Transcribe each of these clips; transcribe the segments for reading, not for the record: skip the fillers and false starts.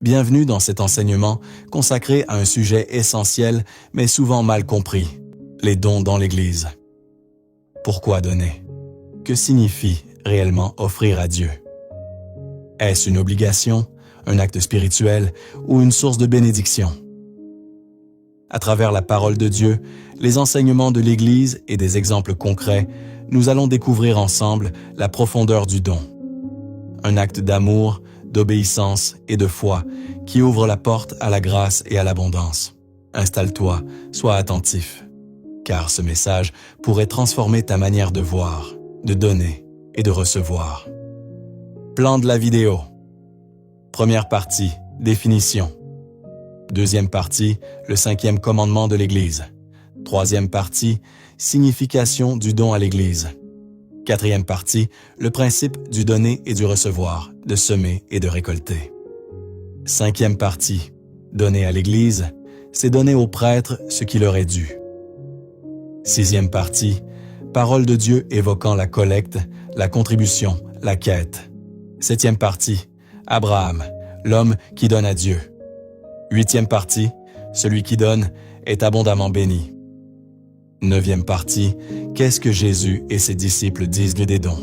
Bienvenue dans cet enseignement consacré à un sujet essentiel mais souvent mal compris, les dons dans l'Église. Pourquoi donner? Que signifie réellement offrir à Dieu? Est-ce une obligation, un acte spirituel ou une source de bénédiction? À travers la parole de Dieu, les enseignements de l'Église et des exemples concrets, nous allons découvrir ensemble la profondeur du don. Un acte d'amour, d'obéissance et de foi qui ouvre la porte à la grâce et à l'abondance. Installe-toi, sois attentif, car ce message pourrait transformer ta manière de voir, de donner et de recevoir. Plan de la vidéo. Première partie, définition. Deuxième partie, le 5e commandement de l'Église. Troisième partie, signification du don à l'Église. Quatrième partie, le principe du donner et du recevoir, de semer et de récolter. Cinquième partie, donner à l'Église, c'est donner aux prêtres ce qui leur est dû. Sixième partie, parole de Dieu évoquant la collecte, la contribution, la quête. Septième partie, Abraham, l'homme qui donne à Dieu. Huitième partie, celui qui donne est abondamment béni. Neuvième partie, qu'est-ce que Jésus et ses disciples disent des dons?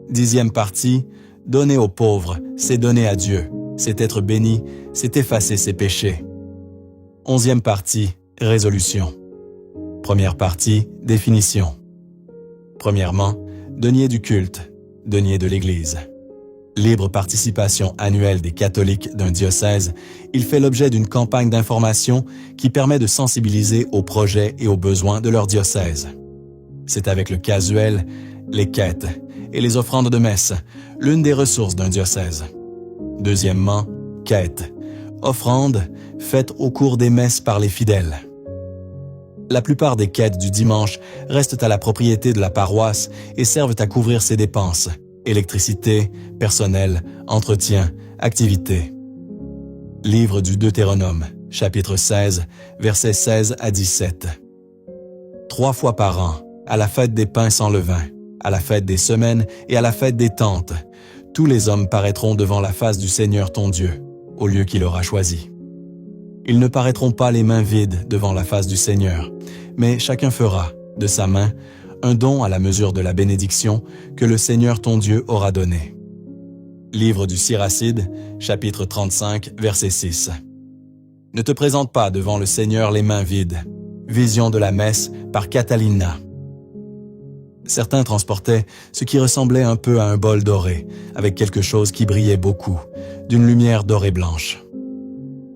Dixième partie, donner aux pauvres, c'est donner à Dieu, c'est être béni, c'est effacer ses péchés. Onzième partie, résolution. Première partie, définition. Premièrement, denier du culte, denier de l'Église. Libre participation annuelle des catholiques d'un diocèse, il fait l'objet d'une campagne d'information qui permet de sensibiliser aux projets et aux besoins de leur diocèse. C'est avec le casuel, les quêtes et les offrandes de messe, l'une des ressources d'un diocèse. Deuxièmement, quête, offrandes faites au cours des messes par les fidèles. La plupart des quêtes du dimanche restent à la propriété de la paroisse et servent à couvrir ses dépenses. Électricité, personnel, entretien, activités. Livre du Deutéronome, chapitre 16, versets 16 à 17. 3 fois par an, à la fête des pains sans levain, à la fête des semaines et à la fête des tentes, tous les hommes paraîtront devant la face du Seigneur ton Dieu, au lieu qu'il aura choisi. Ils ne paraîtront pas les mains vides devant la face du Seigneur, mais chacun fera, de sa main, un don à la mesure de la bénédiction que le Seigneur ton Dieu aura donnée. Livre du Siracide, chapitre 35, verset 6. Ne te présente pas devant le Seigneur les mains vides. Vision de la messe par Catalina. Certains transportaient ce qui ressemblait un peu à un bol doré, avec quelque chose qui brillait beaucoup, d'une lumière dorée blanche.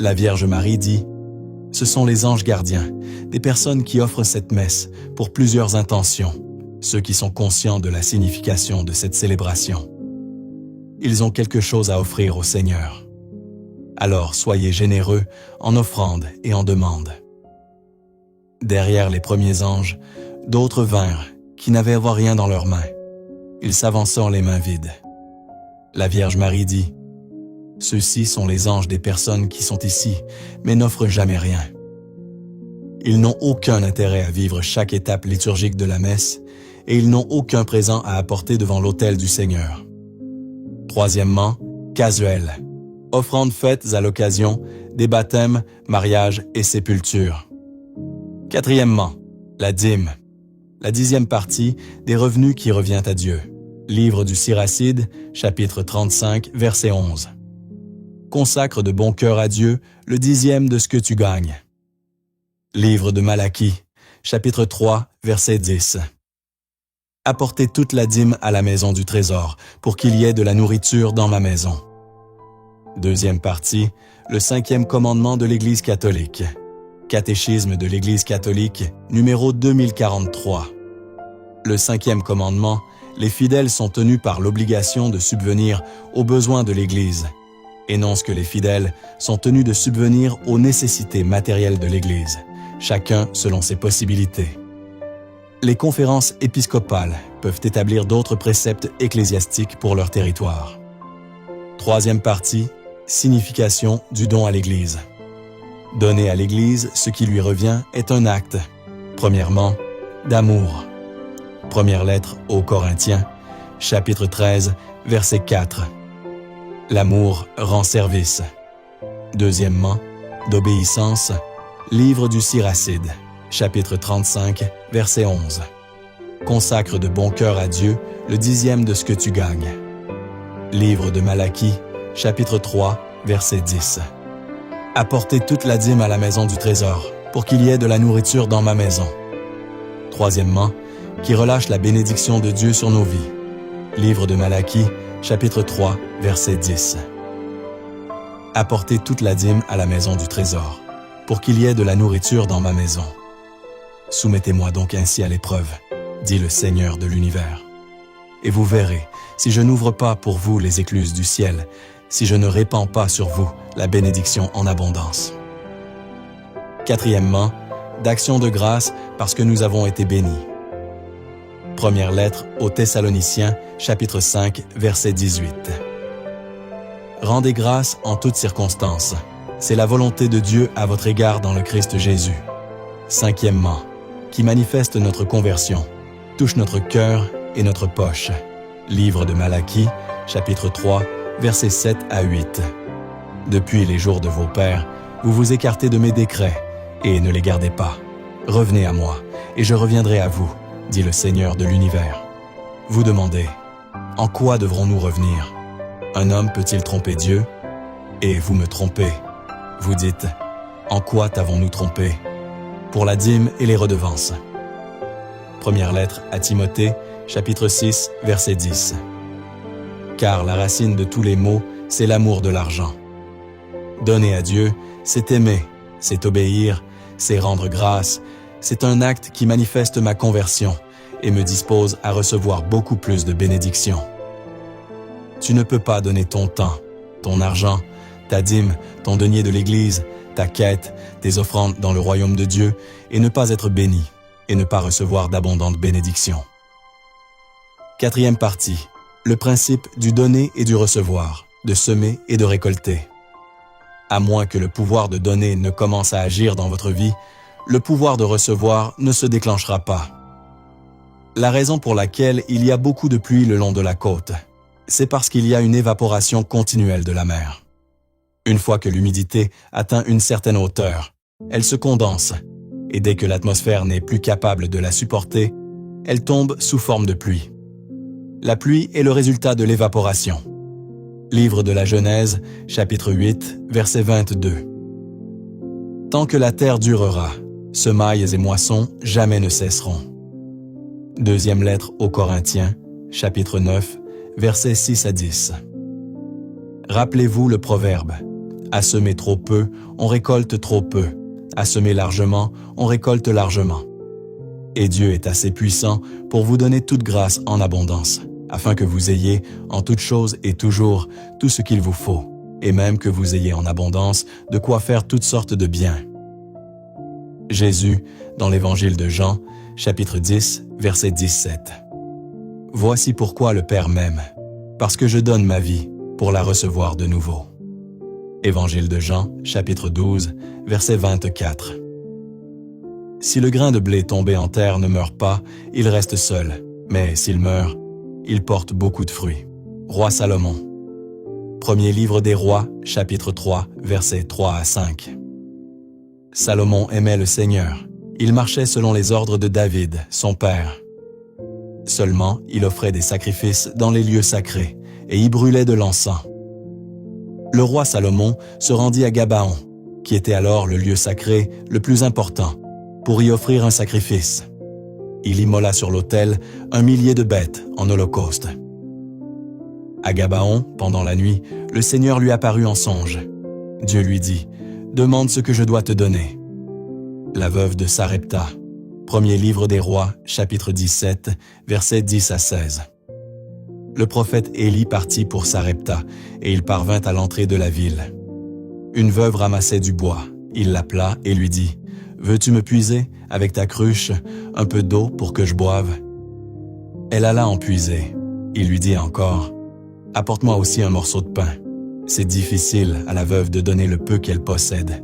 La Vierge Marie dit: ce sont les anges gardiens, des personnes qui offrent cette messe pour plusieurs intentions, ceux qui sont conscients de la signification de cette célébration. Ils ont quelque chose à offrir au Seigneur. Alors soyez généreux en offrande et en demande. Derrière les premiers anges, d'autres vinrent qui n'avaient rien dans leurs mains. Ils s'avançèrent les mains vides. La Vierge Marie dit: ceux-ci sont les anges des personnes qui sont ici, mais n'offrent jamais rien. Ils n'ont aucun intérêt à vivre chaque étape liturgique de la messe et ils n'ont aucun présent à apporter devant l'autel du Seigneur. Troisièmement, casuel. Offrandes faites à l'occasion des baptêmes, mariages et sépultures. Quatrièmement, la dîme. La 10e partie des revenus qui revient à Dieu. Livre du Siracide, chapitre 35, verset 11. Consacre de bon cœur à Dieu le 10e de ce que tu gagnes. Livre de Malachie, chapitre 3, verset 10. Apportez toute la dîme à la maison du trésor, pour qu'il y ait de la nourriture dans ma maison. Deuxième partie, le 5e commandement de l'Église catholique. Catéchisme de l'Église catholique, numéro 2043. Le 5e commandement, les fidèles sont tenus par l'obligation de subvenir aux besoins de l'Église. Énonce que les fidèles sont tenus de subvenir aux nécessités matérielles de l'Église, chacun selon ses possibilités. Les conférences épiscopales peuvent établir d'autres préceptes ecclésiastiques pour leur territoire. Troisième partie, signification du don à l'Église. Donner à l'Église ce qui lui revient est un acte, premièrement, d'amour. Première lettre aux Corinthiens, chapitre 13, verset 4. L'amour rend service. Deuxièmement, d'obéissance, livre du Siracide, chapitre 35, verset 11. Consacre de bon cœur à Dieu le 10e de ce que tu gagnes. Livre de Malachie, chapitre 3, verset 10. Apportez toute la dîme à la maison du trésor, pour qu'il y ait de la nourriture dans ma maison. Troisièmement, qui relâche la bénédiction de Dieu sur nos vies. Livre de Malachie, chapitre 3, verset 10. Apportez toute la dîme à la maison du trésor, pour qu'il y ait de la nourriture dans ma maison. Soumettez-moi donc ainsi à l'épreuve, dit le Seigneur de l'univers. Et vous verrez, si je n'ouvre pas pour vous les écluses du ciel, si je ne répands pas sur vous la bénédiction en abondance. Quatrièmement, d'action de grâce parce que nous avons été bénis. Première lettre aux Thessaloniciens, chapitre 5, verset 18. Rendez grâce en toutes circonstances. C'est la volonté de Dieu à votre égard dans le Christ Jésus. Cinquièmement, qui manifeste notre conversion, touche notre cœur et notre poche. Livre de Malachie, chapitre 3, versets 7 à 8. Depuis les jours de vos pères, vous vous écartez de mes décrets et ne les gardez pas. Revenez à moi, et je reviendrai à vous, dit le Seigneur de l'univers. Vous demandez, en quoi devrons-nous revenir? Un homme peut-il tromper Dieu? Et vous me trompez. Vous dites, en quoi t'avons-nous trompé? Pour la dîme et les redevances. Première lettre à Timothée, chapitre 6, verset 10. Car la racine de tous les maux, c'est l'amour de l'argent. Donner à Dieu, c'est aimer, c'est obéir, c'est rendre grâce, c'est un acte qui manifeste ma conversion et me dispose à recevoir beaucoup plus de bénédictions. Tu ne peux pas donner ton temps, ton argent, ta dîme, ton denier de l'Église, ta quête, tes offrandes dans le royaume de Dieu et ne pas être béni et ne pas recevoir d'abondantes bénédictions. Quatrième partie, le principe du donner et du recevoir, de semer et de récolter. À moins que le pouvoir de donner ne commence à agir dans votre vie, le pouvoir de recevoir ne se déclenchera pas. La raison pour laquelle il y a beaucoup de pluie le long de la côte, c'est parce qu'il y a une évaporation continuelle de la mer. Une fois que l'humidité atteint une certaine hauteur, elle se condense, et dès que l'atmosphère n'est plus capable de la supporter, elle tombe sous forme de pluie. La pluie est le résultat de l'évaporation. Livre de la Genèse, chapitre 8, verset 22. Tant que la terre durera, semailles et moissons jamais ne cesseront. Deuxième lettre aux Corinthiens, chapitre 9, versets 6 à 10. Rappelez-vous le proverbe. À semer trop peu, on récolte trop peu. À semer largement, on récolte largement. Et Dieu est assez puissant pour vous donner toute grâce en abondance, afin que vous ayez, en toutes choses et toujours, tout ce qu'il vous faut, et même que vous ayez en abondance de quoi faire toutes sortes de biens. Jésus, dans l'Évangile de Jean, chapitre 10, verset 17. Voici pourquoi le Père m'aime, parce que je donne ma vie pour la recevoir de nouveau. Évangile de Jean, chapitre 12, verset 24. Si le grain de blé tombé en terre ne meurt pas, il reste seul, mais s'il meurt, il porte beaucoup de fruits. Roi Salomon. Premier livre des rois, chapitre 3, versets 3 à 5. Salomon aimait le Seigneur. Il marchait selon les ordres de David, son père. Seulement, il offrait des sacrifices dans les lieux sacrés et y brûlait de l'encens. Le roi Salomon se rendit à Gabaon, qui était alors le lieu sacré le plus important, pour y offrir un sacrifice. Il immola sur l'autel 1 millier de bêtes en holocauste. À Gabaon, pendant la nuit, le Seigneur lui apparut en songe. Dieu lui dit, « Demande ce que je dois te donner. » La veuve de Sarepta. Premier livre des rois, chapitre 17, versets 10 à 16. Le prophète Élie partit pour Sarepta, et il parvint à l'entrée de la ville. Une veuve ramassait du bois. Il l'appela et lui dit, « Veux-tu me puiser, avec ta cruche, un peu d'eau pour que je boive? » Elle alla en puiser. Il lui dit encore, « Apporte-moi aussi un morceau de pain. » C'est difficile à la veuve de donner le peu qu'elle possède.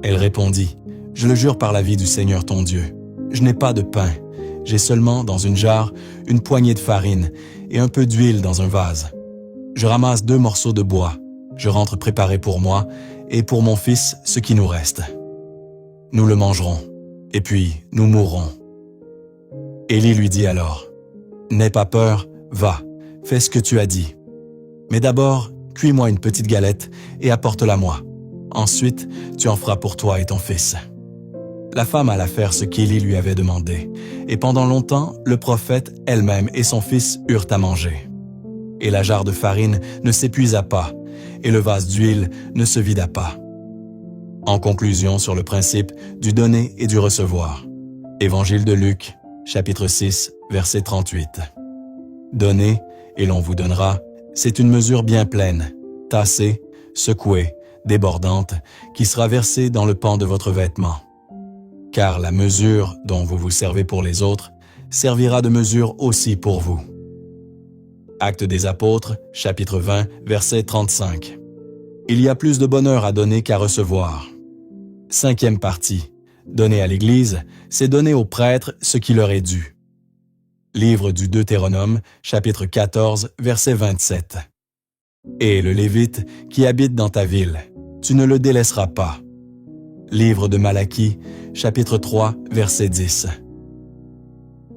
Elle répondit, « Je le jure par la vie du Seigneur ton Dieu, je n'ai pas de pain. J'ai seulement dans une jarre une poignée de farine et un peu d'huile dans un vase. Je ramasse 2 morceaux de bois. je rentre préparer pour moi et pour mon fils ce qui nous reste. Nous le mangerons, et puis nous mourrons. » Élie lui dit alors, « N'aie pas peur, va, fais ce que tu as dit. Mais d'abord, cuis-moi une petite galette et apporte-la-moi. Ensuite, tu en feras pour toi et ton fils. » La femme alla faire ce qu'Élie lui avait demandé, et pendant longtemps, le prophète elle-même et son fils eurent à manger. Et la jarre de farine ne s'épuisa pas, et le vase d'huile ne se vida pas. En conclusion sur le principe du donner et du recevoir. Évangile de Luc, chapitre 6, verset 38. Donnez, et l'on vous donnera, c'est une mesure bien pleine, tassée, secouée, débordante, qui sera versée dans le pan de votre vêtement. Car la mesure dont vous vous servez pour les autres servira de mesure aussi pour vous. Actes des Apôtres, chapitre 20, verset 35. Il y a plus de bonheur à donner qu'à recevoir. 5e partie. Donner à l'Église, c'est donner aux prêtres ce qui leur est dû. Livre du Deutéronome, chapitre 14, verset 27. Et le Lévite qui habite dans ta ville, tu ne le délaisseras pas. Livre de Malachie, chapitre 3, verset 10.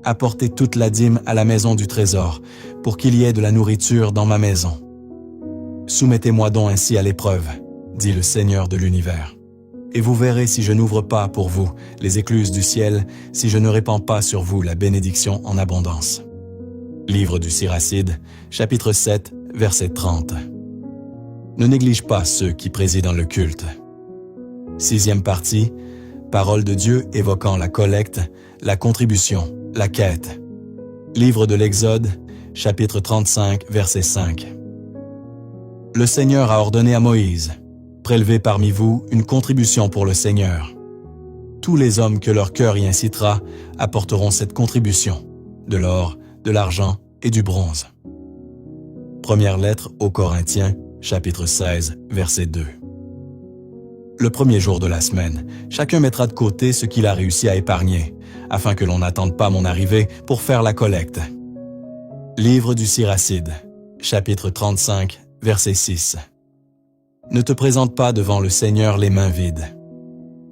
Apportez toute la dîme à la maison du trésor, pour qu'il y ait de la nourriture dans ma maison. Soumettez-moi donc ainsi à l'épreuve, dit le Seigneur de l'univers. Et vous verrez si je n'ouvre pas pour vous les écluses du ciel, si je ne répands pas sur vous la bénédiction en abondance. Livre du Siracide, chapitre 7, verset 30. Ne néglige pas ceux qui président le culte. 6e partie, parole de Dieu évoquant la collecte, la contribution, la quête. Livre de l'Exode, chapitre 35, verset 5. Le Seigneur a ordonné à Moïse, prélevez parmi vous une contribution pour le Seigneur. Tous les hommes que leur cœur y incitera apporteront cette contribution, de l'or, de l'argent et du bronze. Première lettre aux Corinthiens, chapitre 16, verset 2. Le premier jour de la semaine, chacun mettra de côté ce qu'il a réussi à épargner, afin que l'on n'attende pas mon arrivée pour faire la collecte. Livre du Siracide, chapitre 35, verset 6. Ne te présente pas devant le Seigneur les mains vides.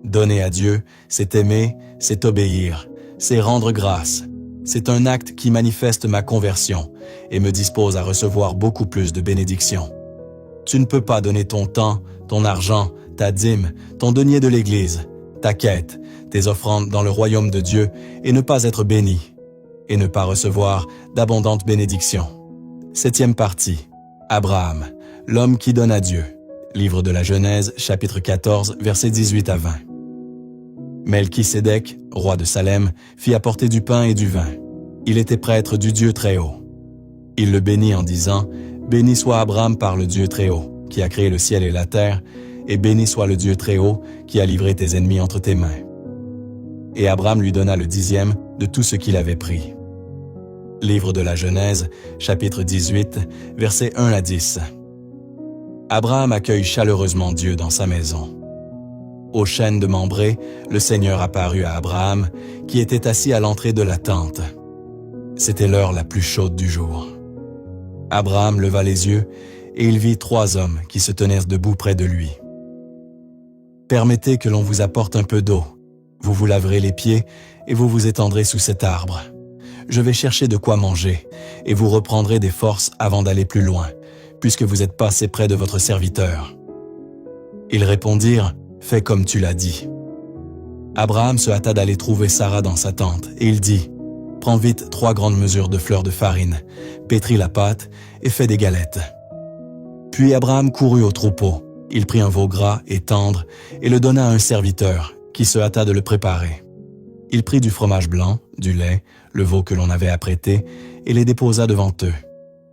Donner à Dieu, c'est aimer, c'est obéir, c'est rendre grâce. C'est un acte qui manifeste ma conversion et me dispose à recevoir beaucoup plus de bénédictions. Tu ne peux pas donner ton temps, ton argent, ta dîme, ton denier de l'Église, ta quête, tes offrandes dans le royaume de Dieu et ne pas être béni, et ne pas recevoir d'abondantes bénédictions. 7e partie. Abraham, l'homme qui donne à Dieu. Livre de la Genèse, chapitre 14, versets 18 à 20. Melchisédek, roi de Salem, fit apporter du pain et du vin. Il était prêtre du Dieu Très-Haut. Il le bénit en disant, « Béni soit Abraham par le Dieu Très-Haut, qui a créé le ciel et la terre, et béni soit le Dieu Très-Haut, qui a livré tes ennemis entre tes mains. » Et Abraham lui donna le 10e de tout ce qu'il avait pris. Livre de la Genèse, chapitre 18, versets 1 à 10. Abraham accueille chaleureusement Dieu dans sa maison. Au chêne de Mambré, le Seigneur apparut à Abraham, qui était assis à l'entrée de la tente. C'était l'heure la plus chaude du jour. Abraham leva les yeux, et il vit 3 hommes qui se tenaient debout près de lui. « Permettez que l'on vous apporte un peu d'eau. Vous vous laverez les pieds, et vous vous étendrez sous cet arbre. Je vais chercher de quoi manger, et vous reprendrez des forces avant d'aller plus loin, puisque vous êtes passé près de votre serviteur. » Ils répondirent, « Fais comme tu l'as dit. » Abraham se hâta d'aller trouver Sarah dans sa tente, et il dit, « Prends vite 3 grandes mesures de fleur de farine, pétris la pâte et fais des galettes. » Puis Abraham courut au troupeau, il prit un veau gras et tendre et le donna à un serviteur, qui se hâta de le préparer. Il prit du fromage blanc, du lait, le veau que l'on avait apprêté, et les déposa devant eux.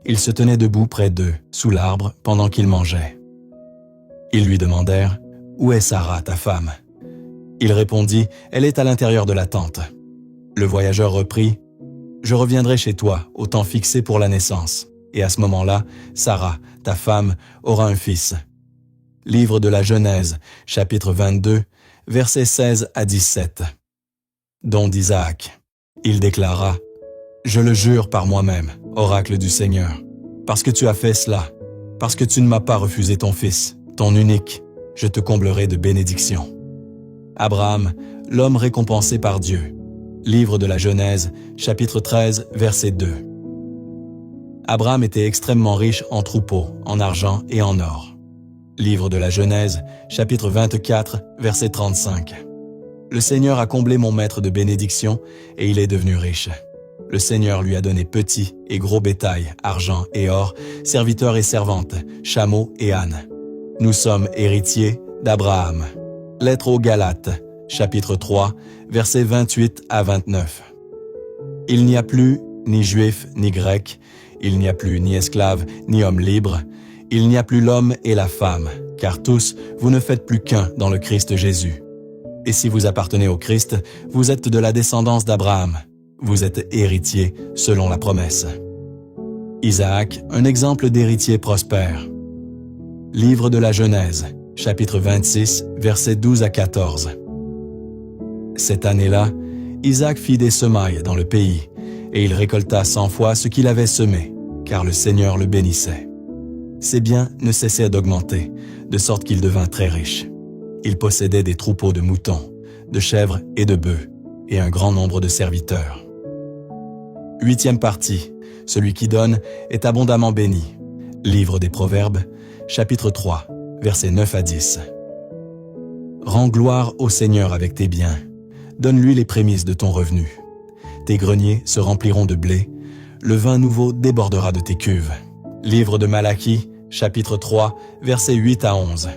Ils se tenaient debout près d'eux, sous l'arbre, pendant qu'ils mangeaient. Ils lui demandèrent, « Où est Sarah, ta femme ?» Il répondit, « Elle est à l'intérieur de la tente. » Le voyageur reprit, « Je reviendrai chez toi au temps fixé pour la naissance, et à ce moment-là, Sarah, ta femme, aura un fils. » Livre de la Genèse, chapitre 22, versets 16 à 17. Don d'Isaac. Il déclara, « Je le jure par moi-même, oracle du Seigneur, parce que tu as fait cela. Parce que tu ne m'as pas refusé ton fils, ton unique, je te comblerai de bénédictions. Abraham, l'homme récompensé par Dieu. Livre de la Genèse, chapitre 13, verset 2. Abraham était extrêmement riche en troupeaux, en argent et en or. Livre de la Genèse, chapitre 24, verset 35. Le Seigneur a comblé mon maître de bénédictions et il est devenu riche. Le Seigneur lui a donné petit et gros bétail, argent et or, serviteurs et servantes, chameaux et ânes. Nous sommes héritiers d'Abraham. Lettre aux Galates, chapitre 3, versets 28 à 29. Il n'y a plus ni juif ni grec, il n'y a plus ni esclave ni homme libre, il n'y a plus l'homme et la femme, car tous, vous ne faites plus qu'un dans le Christ Jésus. Et si vous appartenez au Christ, vous êtes de la descendance d'Abraham. Vous êtes héritier selon la promesse. Isaac, un exemple d'héritier prospère. Livre de la Genèse, chapitre 26, versets 12 à 14. Cette année-là, Isaac fit des semailles dans le pays, et il récolta 100 fois ce qu'il avait semé, car le Seigneur le bénissait. Ses biens ne cessaient d'augmenter, de sorte qu'il devint très riche. Il possédait des troupeaux de moutons, de chèvres et de bœufs, et un grand nombre de serviteurs. 8e partie. Celui qui donne est abondamment béni. Livre des Proverbes, chapitre 3, versets 9 à 10. Rends gloire au Seigneur avec tes biens. Donne-lui les prémices de ton revenu. Tes greniers se rempliront de blé. Le vin nouveau débordera de tes cuves. Livre de Malachie, chapitre 3, versets 8 à 11.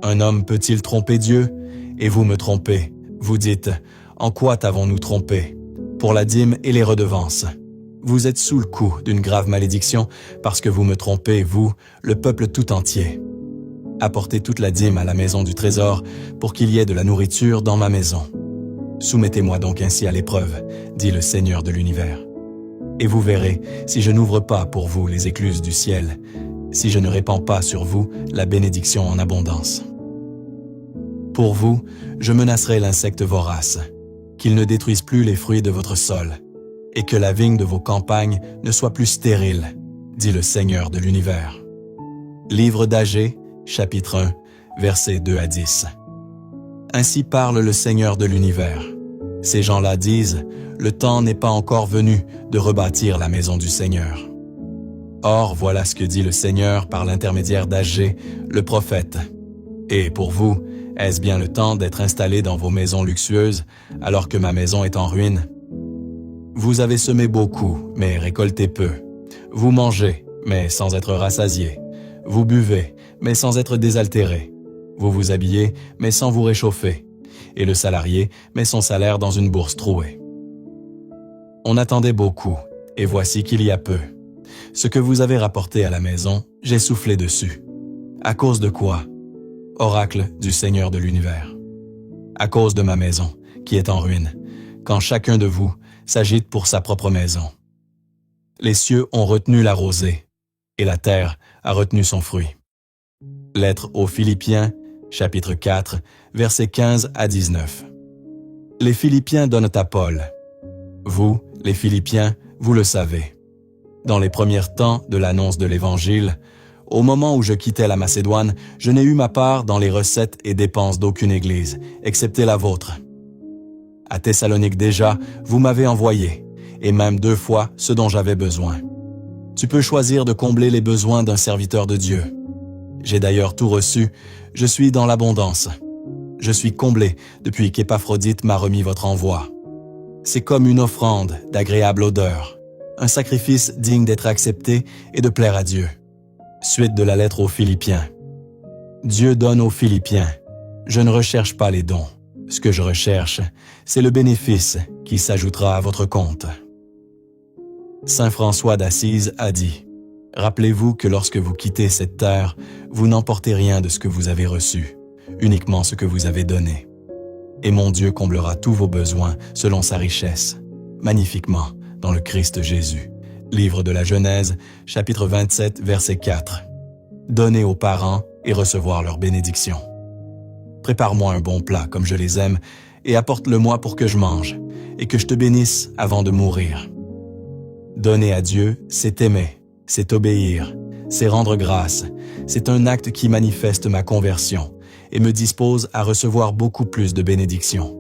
Un homme peut-il tromper Dieu? Et vous me trompez. Vous dites, en quoi t'avons-nous trompé? Pour la dîme et les redevances. Vous êtes sous le coup d'une grave malédiction parce que vous me trompez, vous, le peuple tout entier. Apportez toute la dîme à la maison du trésor pour qu'il y ait de la nourriture dans ma maison. Soumettez-moi donc ainsi à l'épreuve, dit le Seigneur de l'univers. Et vous verrez si je n'ouvre pas pour vous les écluses du ciel, si je ne répands pas sur vous la bénédiction en abondance. Pour vous, je menacerai l'insecte vorace, qu'il ne détruise plus les fruits de votre sol, et que la vigne de vos campagnes ne soit plus stérile, dit le Seigneur de l'univers. Livre d'Agée, chapitre 1, versets 2 à 10. Ainsi parle le Seigneur de l'univers. Ces gens-là disent, le temps n'est pas encore venu de rebâtir la maison du Seigneur. Or, voilà ce que dit le Seigneur par l'intermédiaire d'Agée, le prophète. Et pour vous, est-ce bien le temps d'être installé dans vos maisons luxueuses, alors que ma maison est en ruine? Vous avez semé beaucoup, mais récolté peu. Vous mangez, mais sans être rassasié. Vous buvez, mais sans être désaltéré. Vous vous habillez, mais sans vous réchauffer. Et le salarié met son salaire dans une bourse trouée. On attendait beaucoup, et voici qu'il y a peu. Ce que vous avez rapporté à la maison, j'ai soufflé dessus. À cause de quoi? Oracle du Seigneur de l'univers. À cause de ma maison, qui est en ruine, quand chacun de vous s'agite pour sa propre maison. Les cieux ont retenu la rosée, et la terre a retenu son fruit. Lettre aux Philippiens, chapitre 4, versets 15 à 19. Les Philippiens donnent à Paul. Vous, les Philippiens, vous le savez. Dans les premiers temps de l'annonce de l'Évangile, au moment où je quittais la Macédoine, je n'ai eu ma part dans les recettes et dépenses d'aucune église, excepté la vôtre. À Thessalonique déjà, vous m'avez envoyé, et même 2 fois ce dont j'avais besoin. Tu peux choisir de combler les besoins d'un serviteur de Dieu. J'ai d'ailleurs tout reçu, je suis dans l'abondance. Je suis comblé depuis qu'Épaphrodite m'a remis votre envoi. C'est comme une offrande d'agréable odeur, un sacrifice digne d'être accepté et de plaire à Dieu. Suite de la lettre aux Philippiens. Dieu donne aux Philippiens. Je ne recherche pas les dons. Ce que je recherche, c'est le bénéfice qui s'ajoutera à votre compte. Saint François d'Assise a dit, « Rappelez-vous que lorsque vous quittez cette terre, vous n'emportez rien de ce que vous avez reçu, uniquement ce que vous avez donné. Et mon Dieu comblera tous vos besoins selon sa richesse, magnifiquement dans le Christ Jésus. » Livre de la Genèse, chapitre 27, verset 4. Donner aux parents et recevoir leur bénédiction. Prépare-moi un bon plat comme je les aime et apporte-le-moi pour que je mange et que je te bénisse avant de mourir. Donner à Dieu, c'est aimer, c'est obéir, c'est rendre grâce. C'est un acte qui manifeste ma conversion et me dispose à recevoir beaucoup plus de bénédictions.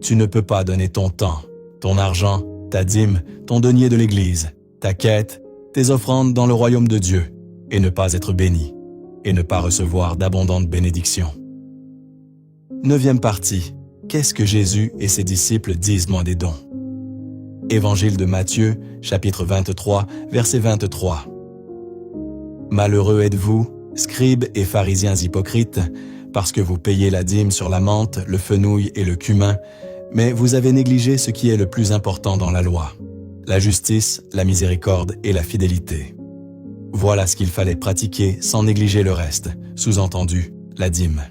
Tu ne peux pas donner ton temps, ton argent, ta dîme, ton denier de l'Église, ta quête, tes offrandes dans le royaume de Dieu et ne pas être béni et ne pas recevoir d'abondantes bénédictions. 9e partie. Qu'est-ce que Jésus et ses disciples disent-moi des dons? Évangile de Matthieu, chapitre 23, verset 23. Malheureux êtes-vous, scribes et pharisiens hypocrites, parce que vous payez la dîme sur la menthe, le fenouil et le cumin, mais vous avez négligé ce qui est le plus important dans la loi, la justice, la miséricorde et la fidélité. Voilà ce qu'il fallait pratiquer sans négliger le reste, sous-entendu, la dîme.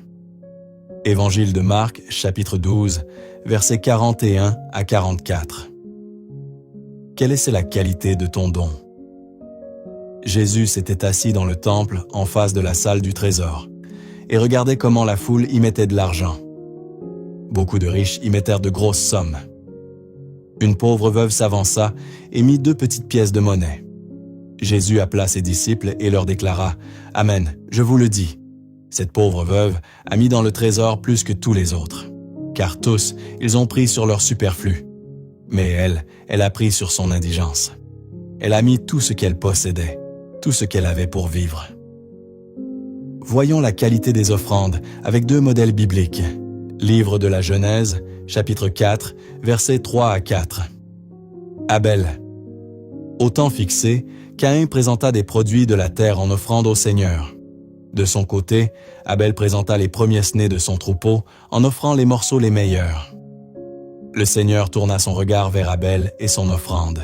Évangile de Marc, chapitre 12, versets 41 à 44. Quelle est la qualité de ton don? Jésus s'était assis dans le temple en face de la salle du trésor et regardait comment la foule y mettait de l'argent. Beaucoup de riches y mettèrent de grosses sommes. Une pauvre veuve s'avança et mit 2 petites pièces de monnaie. Jésus appela ses disciples et leur déclara « Amen, je vous le dis, cette pauvre veuve a mis dans le trésor plus que tous les autres, car tous, ils ont pris sur leur superflu. Mais elle a pris sur son indigence. Elle a mis tout ce qu'elle possédait, tout ce qu'elle avait pour vivre. » Voyons la qualité des offrandes avec 2 modèles bibliques. Livre de la Genèse, chapitre 4, versets 3 à 4. Abel. Au temps fixé, Caïn présenta des produits de la terre en offrande au Seigneur. De son côté, Abel présenta les premiers-nés de son troupeau en offrant les morceaux les meilleurs. Le Seigneur tourna son regard vers Abel et son offrande.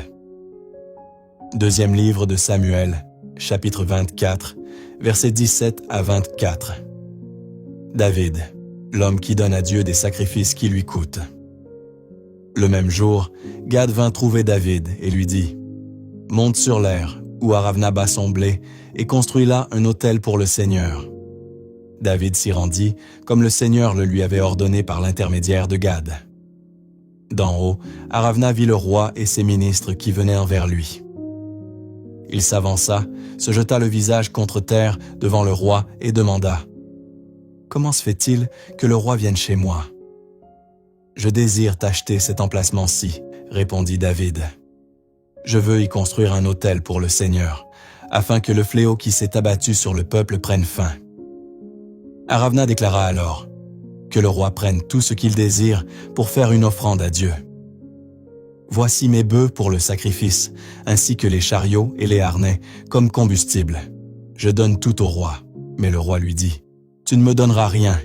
2e livre de Samuel, chapitre 24, versets 17 à 24. David, l'homme qui donne à Dieu des sacrifices qui lui coûtent. Le même jour, Gad vint trouver David et lui dit « Monte sur l'aire, où Aravna bat son blé, et construis là un autel pour le Seigneur. » David s'y rendit, comme le Seigneur le lui avait ordonné par l'intermédiaire de Gad. D'en haut, Aravna vit le roi et ses ministres qui venaient envers lui. Il s'avança, se jeta le visage contre terre devant le roi et demanda « Comment se fait-il que le roi vienne chez moi ?»« Je désire t'acheter cet emplacement-ci, » répondit David. « Je veux y construire un autel pour le Seigneur, afin que le fléau qui s'est abattu sur le peuple prenne fin. » Aravna déclara alors « Que le roi prenne tout ce qu'il désire pour faire une offrande à Dieu. Voici mes bœufs pour le sacrifice, ainsi que les chariots et les harnais, comme combustible. Je donne tout au roi. » Mais le roi lui dit « Tu ne me donneras rien.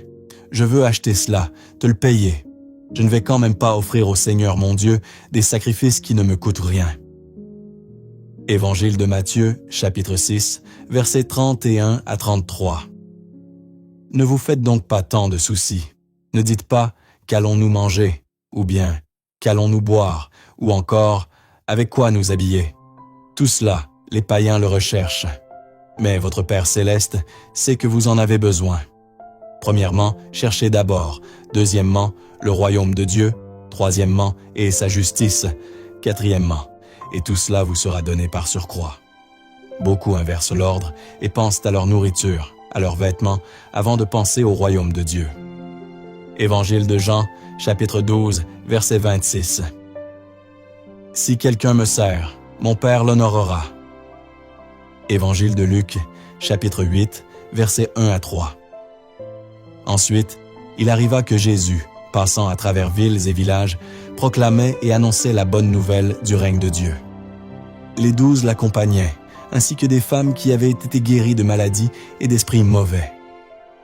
Je veux acheter cela, te le payer. Je ne vais quand même pas offrir au Seigneur mon Dieu des sacrifices qui ne me coûtent rien. » Évangile de Matthieu, chapitre 6, versets 31 à 33. Ne vous faites donc pas tant de soucis. Ne dites pas « Qu'allons-nous manger ?» ou bien « Qu'allons-nous boire ?» ou encore « Avec quoi nous habiller ?» Tout cela, les païens le recherchent. Mais votre Père céleste sait que vous en avez besoin. Premièrement, cherchez d'abord. Deuxièmement, le royaume de Dieu. Troisièmement, et sa justice. Quatrièmement, et tout cela vous sera donné par surcroît. Beaucoup inversent l'ordre et pensent à leur nourriture, à leurs vêtements, avant de penser au royaume de Dieu. Évangile de Jean, chapitre 12, verset 26. Si quelqu'un me sert, mon Père l'honorera. Évangile de Luc, chapitre 8, versets 1 à 3. Ensuite, il arriva que Jésus, passant à travers villes et villages, proclamait et annonçait la bonne nouvelle du règne de Dieu. Les 12 l'accompagnaient, ainsi que des femmes qui avaient été guéries de maladies et d'esprits mauvais.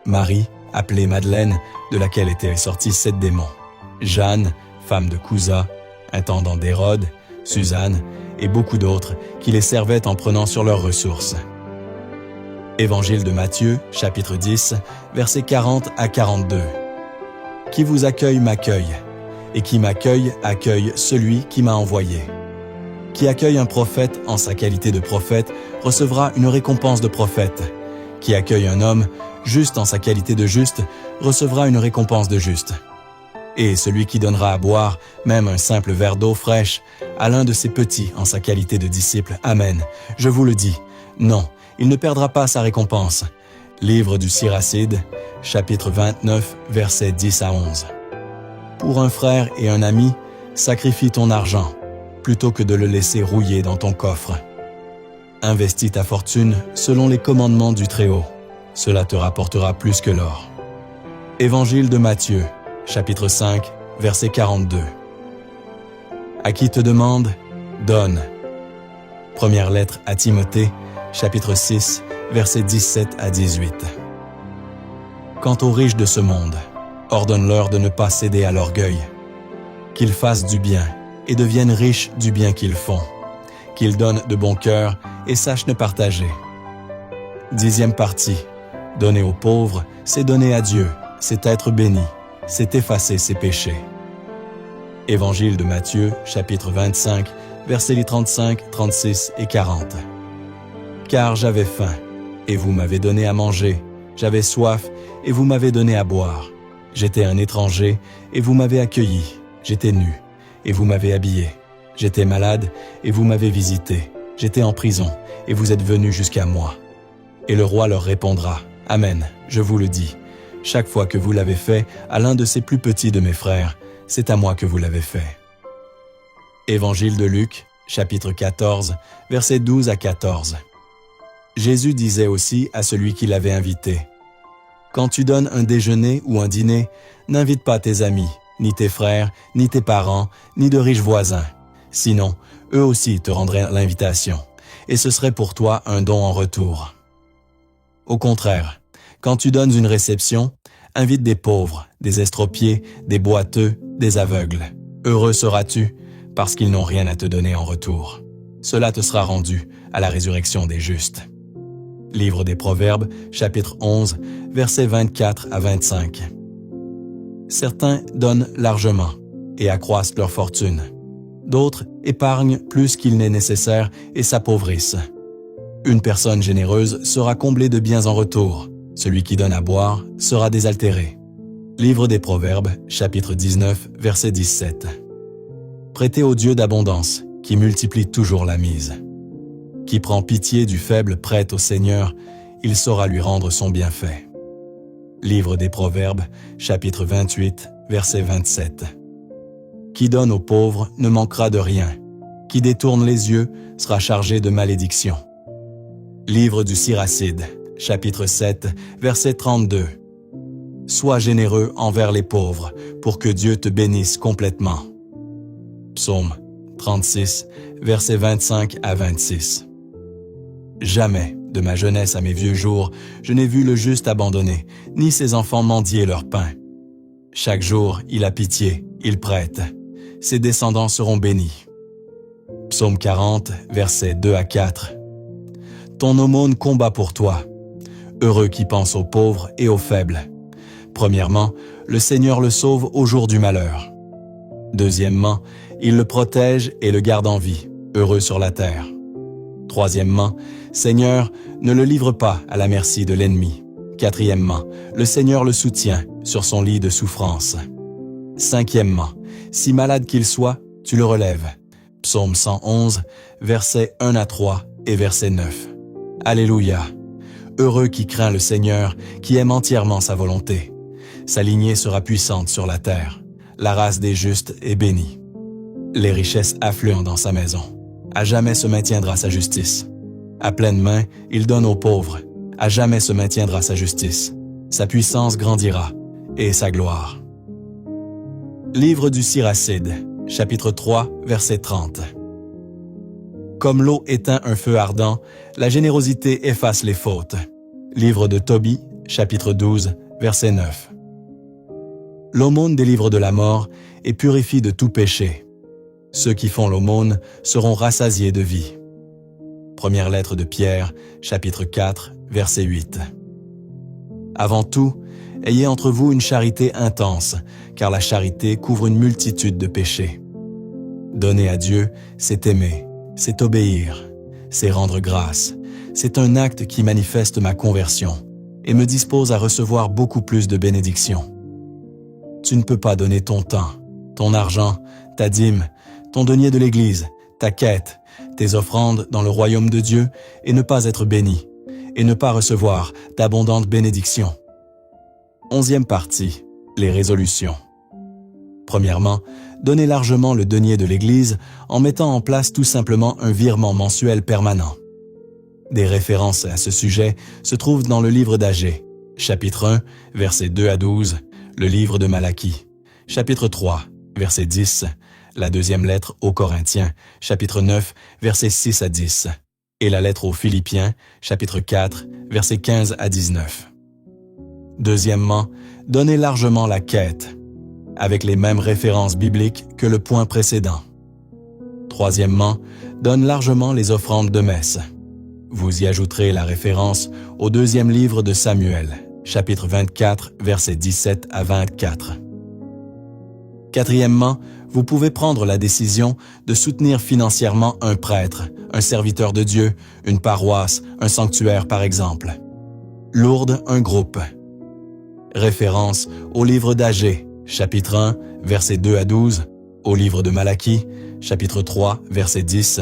Marie, appelée Madeleine, de laquelle étaient sortis 7 démons. Jeanne, femme de Cousa, intendant d'Hérode, Suzanne, et beaucoup d'autres qui les servaient en prenant sur leurs ressources. Évangile de Matthieu, chapitre 10, versets 40 à 42. Qui vous accueille m'accueille, et qui m'accueille accueille celui qui m'a envoyé. Qui accueille un prophète en sa qualité de prophète recevra une récompense de prophète. Qui accueille un homme juste en sa qualité de juste recevra une récompense de juste. Et celui qui donnera à boire, même un simple verre d'eau fraîche, à l'un de ses petits en sa qualité de disciple, Amen, je vous le dis, non, il ne perdra pas sa récompense. Livre du Siracide, chapitre 29, versets 10 à 11. Pour un frère et un ami, sacrifie ton argent, plutôt que de le laisser rouiller dans ton coffre. Investis ta fortune selon les commandements du Très-Haut. Cela te rapportera plus que l'or. Évangile de Matthieu, chapitre 5, verset 42. À qui te demande, donne. Première lettre à Timothée, chapitre 6, versets 17 à 18. Quant aux riches de ce monde, ordonne-leur de ne pas céder à l'orgueil, qu'ils fassent du bien et deviennent riches du bien qu'ils font, qu'ils donnent de bon cœur et sachent ne partager. 10e partie. Donner aux pauvres, c'est donner à Dieu, c'est être béni, c'est effacer ses péchés. Évangile de Matthieu, chapitre 25, versets 35, 36 et 40. Car j'avais faim, et vous m'avez donné à manger, j'avais soif, et vous m'avez donné à boire. J'étais un étranger, et vous m'avez accueilli, j'étais nu, et vous m'avez habillé. J'étais malade, et vous m'avez visité. J'étais en prison, et vous êtes venus jusqu'à moi. Et le roi leur répondra, Amen, je vous le dis. Chaque fois que vous l'avez fait à l'un de ces plus petits de mes frères, c'est à moi que vous l'avez fait. Évangile de Luc, chapitre 14, versets 12 à 14. Jésus disait aussi à celui qui l'avait invité, « Quand tu donnes un déjeuner ou un dîner, n'invite pas tes amis, ni tes frères, ni tes parents, ni de riches voisins. Sinon, eux aussi te rendraient l'invitation, et ce serait pour toi un don en retour. Au contraire, quand tu donnes une réception, invite des pauvres, des estropiés, des boiteux, des aveugles. Heureux seras-tu, parce qu'ils n'ont rien à te donner en retour. Cela te sera rendu à la résurrection des justes. » Livre des Proverbes, chapitre 11, versets 24 à 25. Certains donnent largement et accroissent leur fortune. D'autres épargnent plus qu'il n'est nécessaire et s'appauvrissent. Une personne généreuse sera comblée de biens en retour. Celui qui donne à boire sera désaltéré. Livre des Proverbes, chapitre 19, verset 17. Prêtez au Dieu d'abondance, qui multiplie toujours la mise. Qui prend pitié du faible prête au Seigneur, il saura lui rendre son bienfait. Livre des Proverbes, chapitre 28, verset 27. Qui donne aux pauvres ne manquera de rien. Qui détourne les yeux sera chargé de malédiction. Livre du Siracide, chapitre 7, verset 32. Sois généreux envers les pauvres, pour que Dieu te bénisse complètement. Psaume 36, versets 25 à 26. Jamais, de ma jeunesse à mes vieux jours, je n'ai vu le juste abandonné, ni ses enfants mendier leur pain. Chaque jour, il a pitié, il prête. Ses descendants seront bénis. Psaume 40, versets 2 à 4. Ton aumône combat pour toi. Heureux qui pense aux pauvres et aux faibles. Premièrement, le Seigneur le sauve au jour du malheur. Deuxièmement, il le protège et le garde en vie, heureux sur la terre. Troisièmement, Seigneur, ne le livre pas à la merci de l'ennemi. Quatrièmement, le Seigneur le soutient sur son lit de souffrance. Cinquièmement, si malade qu'il soit, tu le relèves. Psaume 111, versets 1 à 3 et verset 9. Alléluia! Heureux qui craint le Seigneur, qui aime entièrement sa volonté. Sa lignée sera puissante sur la terre. La race des justes est bénie. Les richesses affluent dans sa maison. À jamais se maintiendra sa justice. À pleine main, il donne aux pauvres. À jamais se maintiendra sa justice. Sa puissance grandira, et sa gloire. Livre du Siracide, chapitre 3, verset 30. Comme l'eau éteint un feu ardent, la générosité efface les fautes. Livre de Tobie, chapitre 12, verset 9. L'aumône délivre de la mort et purifie de tout péché. Ceux qui font l'aumône seront rassasiés de vie. Première lettre de Pierre, chapitre 4, verset 8. Avant tout, ayez entre vous une charité intense, car la charité couvre une multitude de péchés. Donner à Dieu, c'est aimer, c'est obéir, c'est rendre grâce. C'est un acte qui manifeste ma conversion et me dispose à recevoir beaucoup plus de bénédictions. Tu ne peux pas donner ton temps, ton argent, ta dîme, ton denier de l'Église, ta quête, tes offrandes dans le royaume de Dieu et ne pas être béni, et ne pas recevoir d'abondantes bénédictions. 11e partie, les résolutions. Premièrement, donnez largement le denier de l'Église en mettant en place tout simplement un virement mensuel permanent. Des références à ce sujet se trouvent dans le livre d'Agée, chapitre 1, versets 2 à 12, le livre de Malachie, chapitre 3, verset 10, la deuxième lettre aux Corinthiens, chapitre 9, versets 6 à 10, et la lettre aux Philippiens, chapitre 4, versets 15 à 19. Deuxièmement, donnez largement la quête, avec les mêmes références bibliques que le point précédent. Troisièmement, donne largement les offrandes de messe. Vous y ajouterez la référence au deuxième livre de Samuel, chapitre 24, versets 17 à 24. Quatrièmement, vous pouvez prendre la décision de soutenir financièrement un prêtre, un serviteur de Dieu, une paroisse, un sanctuaire par exemple. Lourdes, un groupe. Référence au livre d'Agée, chapitre 1, versets 2 à 12, au livre de Malachie, chapitre 3, verset 10,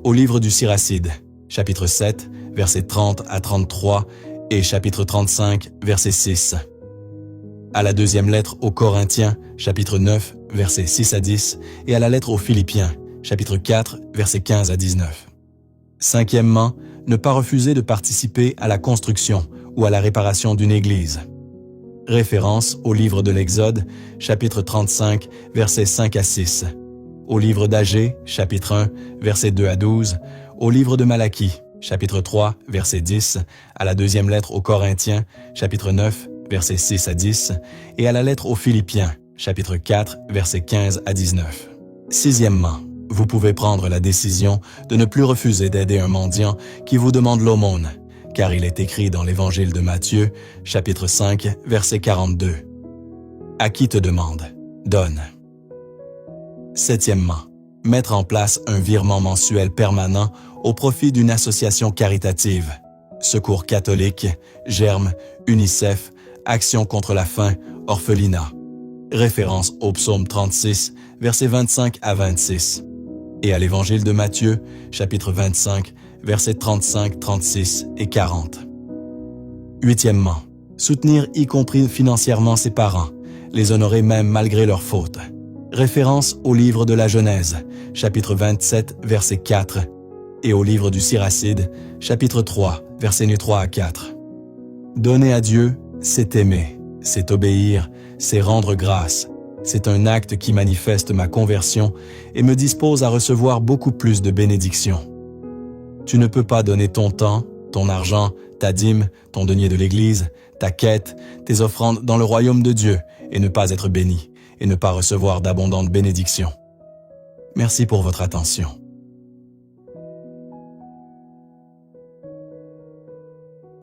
au livre du Siracide, chapitre 7, versets 30 à 33 et chapitre 35, verset 6. À la deuxième lettre aux Corinthiens, chapitre 9, versets 6 à 10 et à la lettre aux Philippiens, chapitre 4, versets 15 à 19. Cinquièmement, ne pas refuser de participer à la construction ou à la réparation d'une église. Référence au livre de l'Exode, chapitre 35, versets 5 à 6, au livre d'Agée, chapitre 1, versets 2 à 12, au livre de Malachie, chapitre 3, verset 10, à la deuxième lettre aux Corinthiens, chapitre 9, versets 6 à 10, et à la lettre aux Philippiens, chapitre 4, versets 15 à 19. Sixièmement, vous pouvez prendre la décision de ne plus refuser d'aider un mendiant qui vous demande l'aumône, car il est écrit dans l'Évangile de Matthieu, chapitre 5, verset 42. À qui te demande, donne. Septièmement, mettre en place un virement mensuel permanent au profit d'une association caritative, Secours catholique, Germe, UNICEF, Action contre la faim, Orphelinat. Référence au psaume 36, versets 25 à 26. Et à l'Évangile de Matthieu, chapitre 25, versets 35, 36 et 40. Huitièmement, soutenir y compris financièrement ses parents, les honorer même malgré leurs fautes. Référence au livre de la Genèse, chapitre 27, verset 4, et au livre du Siracide, chapitre 3, versets 3 à 4. Donner à Dieu, c'est aimer, c'est obéir, c'est rendre grâce. C'est un acte qui manifeste ma conversion et me dispose à recevoir beaucoup plus de bénédictions. Tu ne peux pas donner ton temps, ton argent, ta dîme, ton denier de l'Église, ta quête, tes offrandes dans le royaume de Dieu et ne pas être béni et ne pas recevoir d'abondantes bénédictions. Merci pour votre attention.